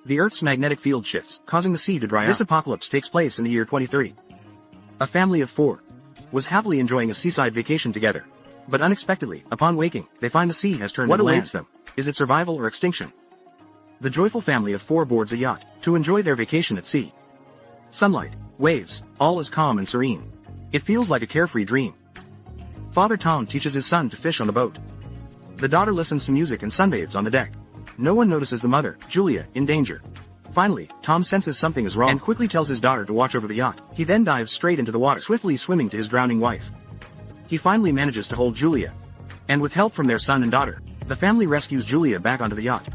The Earth's magnetic field shifts, causing the sea to dry out. This apocalypse takes place in the year 2030. A family of 4 was happily enjoying a seaside vacation together. But unexpectedly, upon waking, they find the sea has turned into land. What awaits them? Is it survival or extinction? The joyful family of 4 boards a yacht to enjoy their vacation at sea. Sunlight, waves, all is calm and serene. It feels like a carefree dream. Father Tom teaches his son to fish on the boat. The daughter listens to music and sunbathes on the deck. No one notices the mother, Julia, in danger. Finally, Tom senses something is wrong and quickly tells his daughter to watch over the yacht. He then dives straight into the water, swiftly swimming to his drowning wife. He finally manages to hold Julia. And with help from their son and daughter, the family rescues Julia back onto the yacht.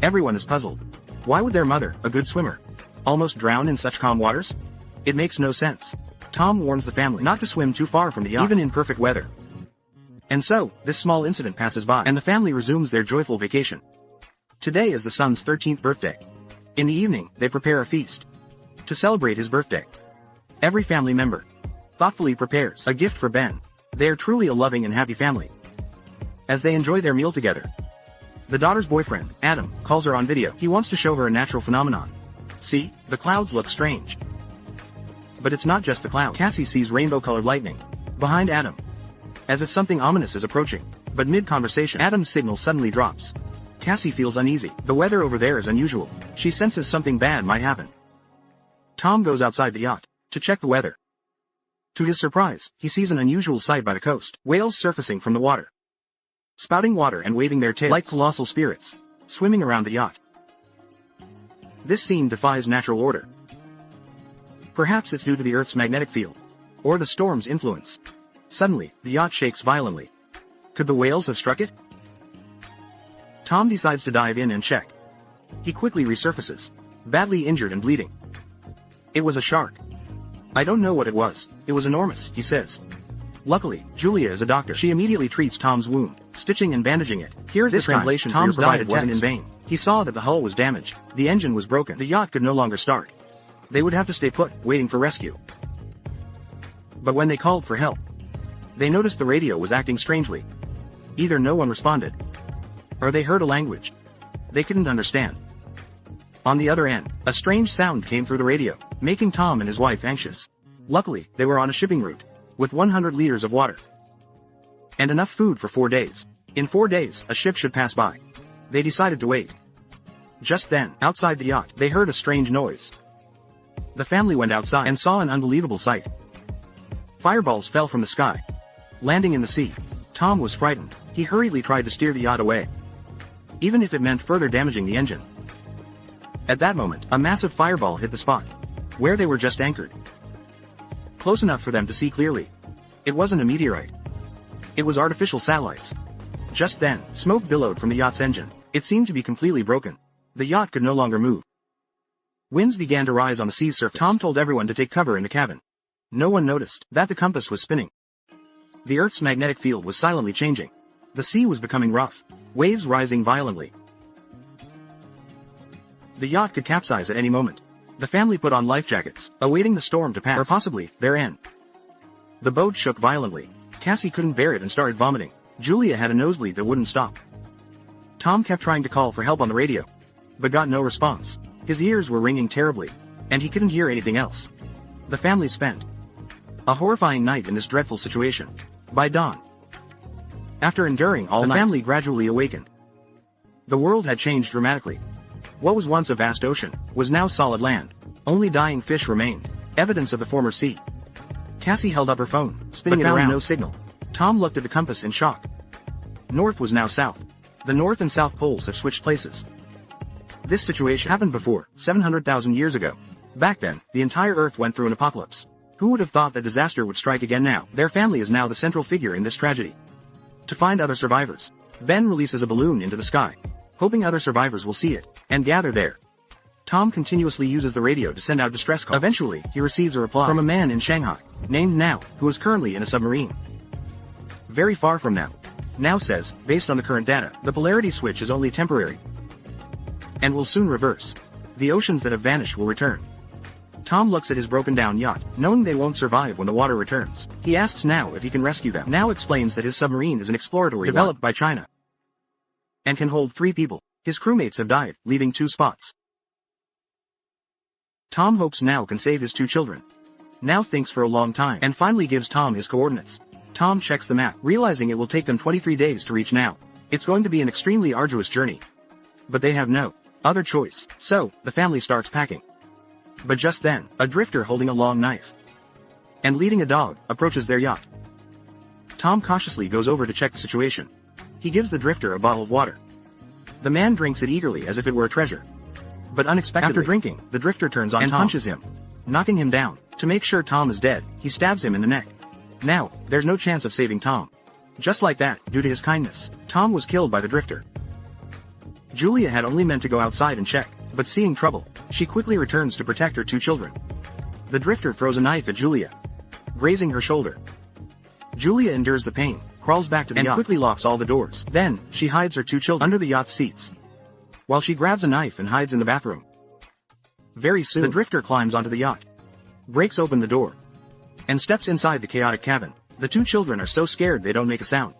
Everyone is puzzled. Why would their mother, a good swimmer, almost drown in such calm waters? It makes no sense. Tom warns the family not to swim too far from the yacht, even in perfect weather. And so, this small incident passes by, and the family resumes their joyful vacation. Today is the son's 13th birthday. In the evening, they prepare a feast to celebrate his birthday. Every family member thoughtfully prepares a gift for Ben. They are truly a loving and happy family. As they enjoy their meal together, the daughter's boyfriend, Adam, calls her on video. He wants to show her a natural phenomenon. See, the clouds look strange. But it's not just the clouds. Cassie sees rainbow-colored lightning behind Adam, as if something ominous is approaching. But mid-conversation, Adam's signal suddenly drops. Cassie feels uneasy. The weather over there is unusual. She senses something bad might happen. Tom goes outside the yacht to check the weather. To his surprise, he sees an unusual sight by the coast. Whales surfacing from the water, spouting water and waving their tails like colossal spirits, swimming around the yacht. This scene defies natural order. Perhaps it's due to the Earth's magnetic field, or the storm's influence. Suddenly, the yacht shakes violently. Could the whales have struck it? Tom decides to dive in and check. He quickly resurfaces, badly injured and bleeding. It was a shark. I don't know what it was. It was enormous, he says. Luckily, Julia is a doctor. She immediately treats Tom's wound, stitching and bandaging it. Here's the translation. Tom's dive wasn't in vain. He saw that the hull was damaged. The engine was broken. The yacht could no longer start. They would have to stay put, waiting for rescue. But when they called for help, they noticed the radio was acting strangely. Either no one responded, or they heard a language they couldn't understand. On the other end, a strange sound came through the radio, making Tom and his wife anxious. Luckily, they were on a shipping route, with 100 liters of water, and enough food for 4 days. In 4 days, a ship should pass by. They decided to wait. Just then, outside the yacht, they heard a strange noise. The family went outside and saw an unbelievable sight. Fireballs fell from the sky, landing in the sea. Tom was frightened. He hurriedly tried to steer the yacht away, even if it meant further damaging the engine. At that moment, a massive fireball hit the spot where they were just anchored, close enough for them to see clearly. It wasn't a meteorite. It was artificial satellites. Just then, smoke billowed from the yacht's engine. It seemed to be completely broken. The yacht could no longer move. Winds began to rise on the sea's surface. Tom told everyone to take cover in the cabin. No one noticed that the compass was spinning. The Earth's magnetic field was silently changing. The sea was becoming rough, waves rising violently. The yacht could capsize at any moment. The family put on life jackets, awaiting the storm to pass, or possibly, their end. The boat shook violently. Cassie couldn't bear it and started vomiting. Julia had a nosebleed that wouldn't stop. Tom kept trying to call for help on the radio, but got no response. His ears were ringing terribly, and he couldn't hear anything else. The family spent a horrifying night in this dreadful situation. By dawn, after enduring all night, the family gradually awakened. The world had changed dramatically. What was once a vast ocean was now solid land. Only dying fish remained, evidence of the former sea. Cassie held up her phone, spinning it around. No signal. Tom looked at the compass in shock. North was now south. The North and South poles have switched places. This situation happened before, 700,000 years ago. Back then, the entire Earth went through an apocalypse. Who would have thought that disaster would strike again now? Their family is now the central figure in this tragedy. To find other survivors, Ben releases a balloon into the sky, hoping other survivors will see it and gather there. Tom continuously uses the radio to send out distress calls. Eventually, he receives a reply from a man in Shanghai, named Now, who is currently in a submarine very far from them. Now says, based on the current data, the polarity switch is only temporary and will soon reverse. The oceans that have vanished will return. Tom looks at his broken down yacht, knowing they won't survive when the water returns. He asks Now if he can rescue them. Now explains that his submarine is an exploratory developed by China and can hold 3 people. His crewmates have died, leaving 2 spots. Tom hopes Now can save his two children. Now thinks for a long time and finally gives Tom his coordinates. Tom checks the map, realizing it will take them 23 days to reach Now. It's going to be an extremely arduous journey. But they have no other choice, so the family starts packing. But just then, a drifter holding a long knife and leading a dog approaches their yacht. Tom cautiously goes over to check the situation. He gives the drifter a bottle of water. The man drinks it eagerly as if it were a treasure. But unexpectedly, after drinking, the drifter turns on and Tom, punches him, knocking him down. To make sure Tom is dead, he stabs him in the neck. Now, there's no chance of saving Tom. Just like that, due to his kindness, Tom was killed by the drifter. Julia had only meant to go outside and check, but seeing trouble, she quickly returns to protect her two children. The drifter throws a knife at Julia, grazing her shoulder. Julia endures the pain, crawls back to the yacht, and quickly locks all the doors. Then, she hides her two children under the yacht's seats, while she grabs a knife and hides in the bathroom. Very soon, the drifter climbs onto the yacht, breaks open the door, and steps inside the chaotic cabin. The two children are so scared they don't make a sound.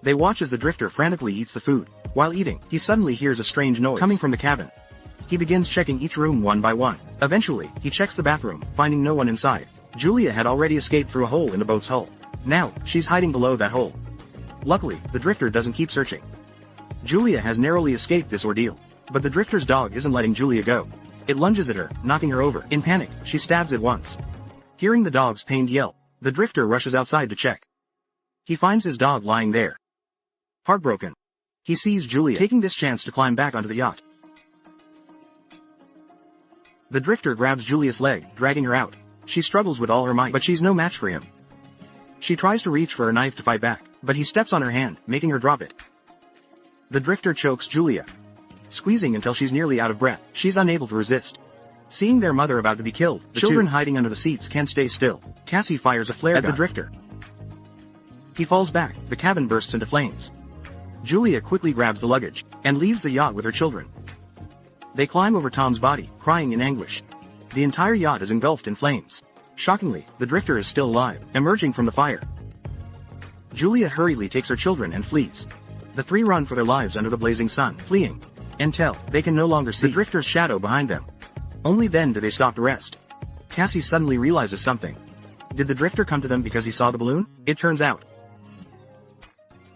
They watch as the drifter frantically eats the food. While eating, he suddenly hears a strange noise coming from the cabin. He begins checking each room one by one. Eventually, he checks the bathroom, finding no one inside. Julia had already escaped through a hole in the boat's hull. Now, she's hiding below that hole. Luckily, the drifter doesn't keep searching. Julia has narrowly escaped this ordeal. But the drifter's dog isn't letting Julia go. It lunges at her, knocking her over. In panic, she stabs it once. Hearing the dog's pained yelp, the drifter rushes outside to check. He finds his dog lying there. Heartbroken, he sees Julia taking this chance to climb back onto the yacht. The drifter grabs Julia's leg, dragging her out. She struggles with all her might, but she's no match for him. She tries to reach for a knife to fight back, but he steps on her hand, making her drop it. The drifter chokes Julia, squeezing until she's nearly out of breath. She's unable to resist. Seeing their mother about to be killed, the children hiding under the seats can't stay still. Cassie fires a flare gun at the drifter. He falls back, the cabin bursts into flames. Julia quickly grabs the luggage, and leaves the yacht with her children. They climb over Tom's body, crying in anguish. The entire yacht is engulfed in flames. Shockingly, the drifter is still alive, emerging from the fire. Julia hurriedly takes her children and flees. The three run for their lives under the blazing sun, fleeing until they can no longer see the drifter's shadow behind them. Only then do they stop to rest. Cassie suddenly realizes something. Did the drifter come to them because he saw the balloon? It turns out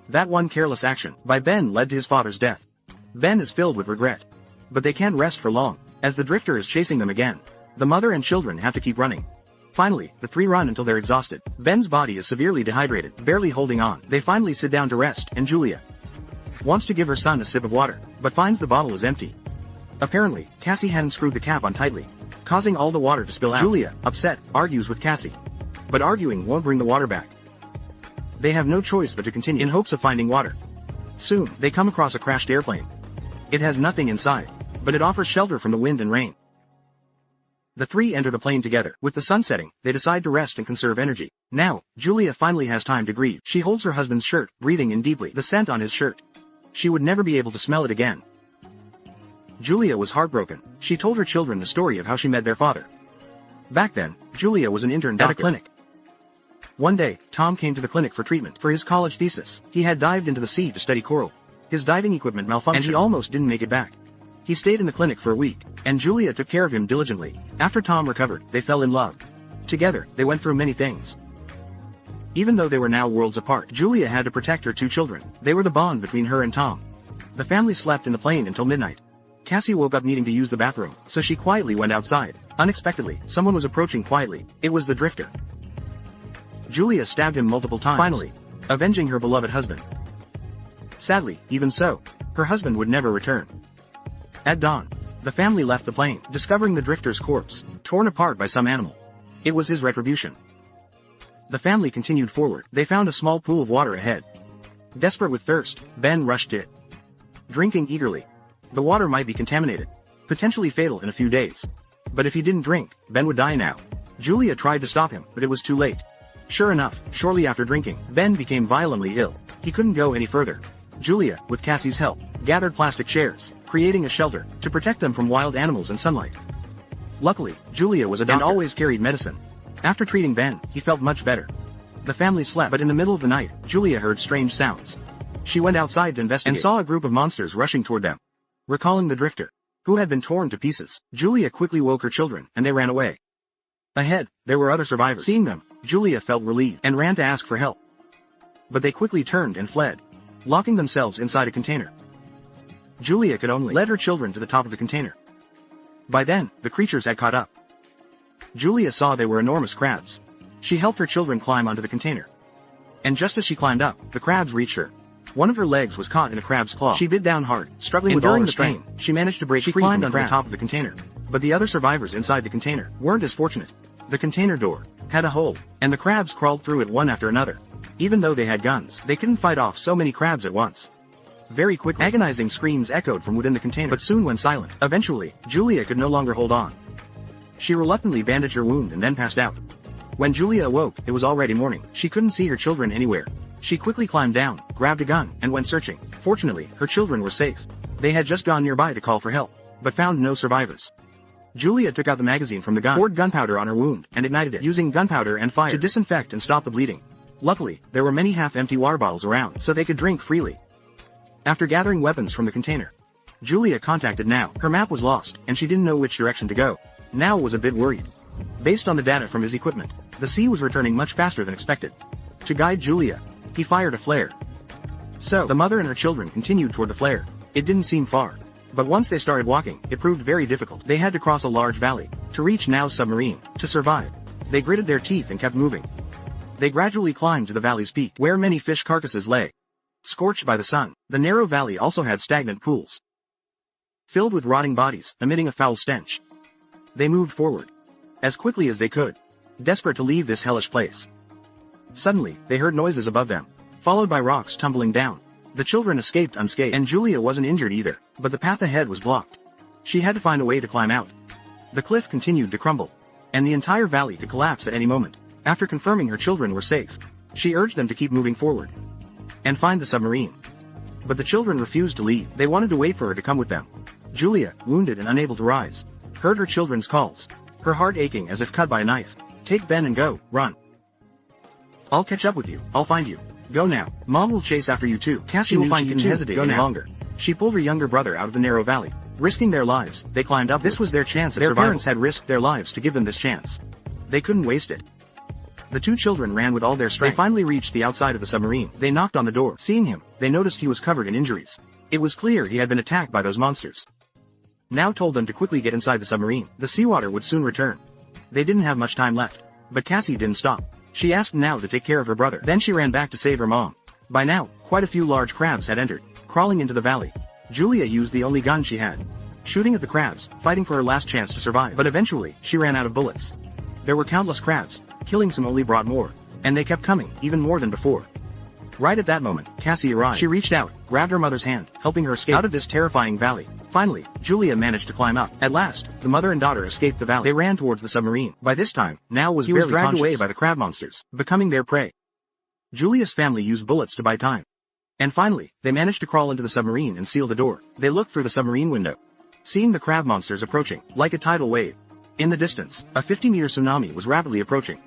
that one careless action by Ben led to his father's death. Ben is filled with regret. But they can't rest for long, as the drifter is chasing them again. The mother and children have to keep running. Finally, the three run until they're exhausted. Ben's body is severely dehydrated, barely holding on. They finally sit down to rest, and Julia wants to give her son a sip of water, but finds the bottle is empty. Apparently, Cassie hadn't screwed the cap on tightly, causing all the water to spill out. Julia, upset, argues with Cassie. But arguing won't bring the water back. They have no choice but to continue in hopes of finding water. Soon, they come across a crashed airplane. It has nothing inside, but it offers shelter from the wind and rain. The three enter the plane together. With the sun setting, they decide to rest and conserve energy. Now, Julia finally has time to grieve. She holds her husband's shirt, breathing in deeply, the scent on his shirt. She would never be able to smell it again. Julia was heartbroken. She told her children the story of how she met their father. Back then, Julia was an intern at a clinic. One day, Tom came to the clinic for treatment for his college thesis. He had dived into the sea to study coral. His diving equipment malfunctioned, and he almost didn't make it back. He stayed in the clinic for a week, and Julia took care of him diligently. After Tom recovered, they fell in love. Together, they went through many things. Even though they were now worlds apart, Julia had to protect her two children. They were the bond between her and Tom. The family slept in the plane until midnight. Cassie woke up needing to use the bathroom, so she quietly went outside. Unexpectedly, someone was approaching quietly. It was the drifter. Julia stabbed him multiple times, finally avenging her beloved husband. Sadly, even so, her husband would never return. At dawn, the family left the plane, discovering the drifter's corpse, torn apart by some animal. It was his retribution. The family continued forward. They found a small pool of water ahead. Desperate with thirst, Ben rushed to it, drinking eagerly. The water might be contaminated, potentially fatal in a few days. But if he didn't drink, Ben would die now. Julia tried to stop him, but it was too late. Sure enough, shortly after drinking, Ben became violently ill. He couldn't go any further. Julia, with Cassie's help, gathered plastic chairs, creating a shelter to protect them from wild animals and sunlight. Luckily, Julia was a doctor and always carried medicine. After treating Ben, he felt much better. The family slept, but in the middle of the night, Julia heard strange sounds. She went outside to investigate and saw a group of monsters rushing toward them. Recalling the drifter, who had been torn to pieces. Julia quickly woke her children, and they ran away. Ahead, there were other survivors. Seeing them, Julia felt relieved and ran to ask for help. But they quickly turned and fled, locking themselves inside a container. Julia could only lead her children to the top of the container. By then, the creatures had caught up. Julia saw they were enormous crabs. She helped her children climb onto the container. And just as she climbed up, the crabs reached her. One of her legs was caught in a crab's claw. She bit down hard, struggling with all her strength. She managed to break free from the top of the container. But the other survivors inside the container weren't as fortunate. The container door had a hole, and the crabs crawled through it one after another. Even though they had guns, they couldn't fight off so many crabs at once. Very quickly, agonizing screams echoed from within the container, but soon went silent. Eventually, Julia could no longer hold on. She reluctantly bandaged her wound and then passed out. When Julia awoke, it was already morning. She couldn't see her children anywhere. She quickly climbed down, grabbed a gun, and went searching. Fortunately, her children were safe. They had just gone nearby to call for help, but found no survivors. Julia took out the magazine from the gun, poured gunpowder on her wound, and ignited it, using gunpowder and fire to disinfect and stop the bleeding. Luckily, there were many half-empty water bottles around, so they could drink freely. After gathering weapons from the container, Julia contacted Mao. Her map was lost, and she didn't know which direction to go. Mao was a bit worried. Based on the data from his equipment, the sea was returning much faster than expected. To guide Julia, he fired a flare. So, the mother and her children continued toward the flare. It didn't seem far. But once they started walking, it proved very difficult. They had to cross a large valley to reach Mao's submarine. To survive, they gritted their teeth and kept moving. They gradually climbed to the valley's peak, where many fish carcasses lay, scorched by the sun. The narrow valley also had stagnant pools, filled with rotting bodies, emitting a foul stench. They moved forward as quickly as they could, desperate to leave this hellish place. Suddenly, they heard noises above them, followed by rocks tumbling down. The children escaped unscathed, and Julia wasn't injured either, but the path ahead was blocked. She had to find a way to climb out. The cliff continued to crumble, and the entire valley could collapse at any moment. After confirming her children were safe, she urged them to keep moving forward and find the submarine. But the children refused to leave. They wanted to wait for her to come with them. Julia, wounded and unable to rise, heard her children's calls, her heart aching as if cut by a knife. Take Ben and go, run. I'll catch up with you, I'll find you. Go now. Mom will chase after you too. Cassie will find you too. Hesitate any longer. She pulled her younger brother out of the narrow valley. Risking their lives, they climbed up. This was their chance at survival. Their parents had risked their lives to give them this chance. They couldn't waste it. The two children ran with all their strength. They finally reached the outside of the submarine. They knocked on the door. Seeing him, they noticed he was covered in injuries. It was clear he had been attacked by those monsters. Now told them to quickly get inside the submarine. The seawater would soon return. They didn't have much time left. But Cassie didn't stop. She asked Mao to take care of her brother. Then she ran back to save her mom. By now, quite a few large crabs had entered, crawling into the valley. Julia used the only gun she had, shooting at the crabs, fighting for her last chance to survive. But eventually, she ran out of bullets. There were countless crabs. Killing some only brought more, and they kept coming, even more than before. Right at that moment, Cassie arrived. She reached out, grabbed her mother's hand, helping her escape out of this terrifying valley. Finally, Julia managed to climb up. At last, the mother and daughter escaped the valley. They ran towards the submarine. By this time, Mao was dragged away by the crab monsters, becoming their prey. Julia's family used bullets to buy time. And finally, they managed to crawl into the submarine and seal the door. They looked through the submarine window, seeing the crab monsters approaching, like a tidal wave. In the distance, a 50-meter tsunami was rapidly approaching.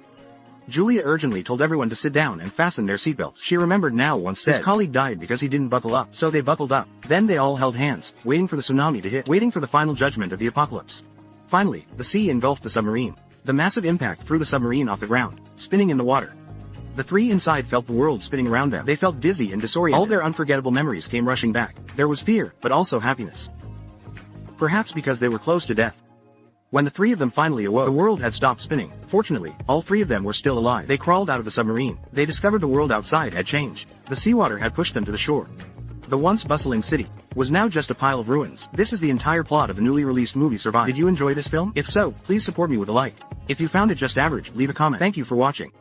Julia urgently told everyone to sit down and fasten their seatbelts. She remembered Mao once said his colleague died because he didn't buckle up, so they buckled up. Then they all held hands, waiting for the tsunami to hit, waiting for the final judgment of the apocalypse. Finally, the sea engulfed the submarine. The massive impact threw the submarine off the ground, spinning in the water. The three inside felt the world spinning around them. They felt dizzy and disoriented. All their unforgettable memories came rushing back. There was fear, but also happiness. Perhaps because they were close to death. When the three of them finally awoke, the world had stopped spinning. Fortunately, all three of them were still alive. They crawled out of the submarine. They discovered the world outside had changed. The seawater had pushed them to the shore. The once bustling city was now just a pile of ruins. This is the entire plot of the newly released movie Survive. Did you enjoy this film? If so, please support me with a like. If you found it just average, leave a comment. Thank you for watching.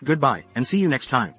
Goodbye, and see you next time.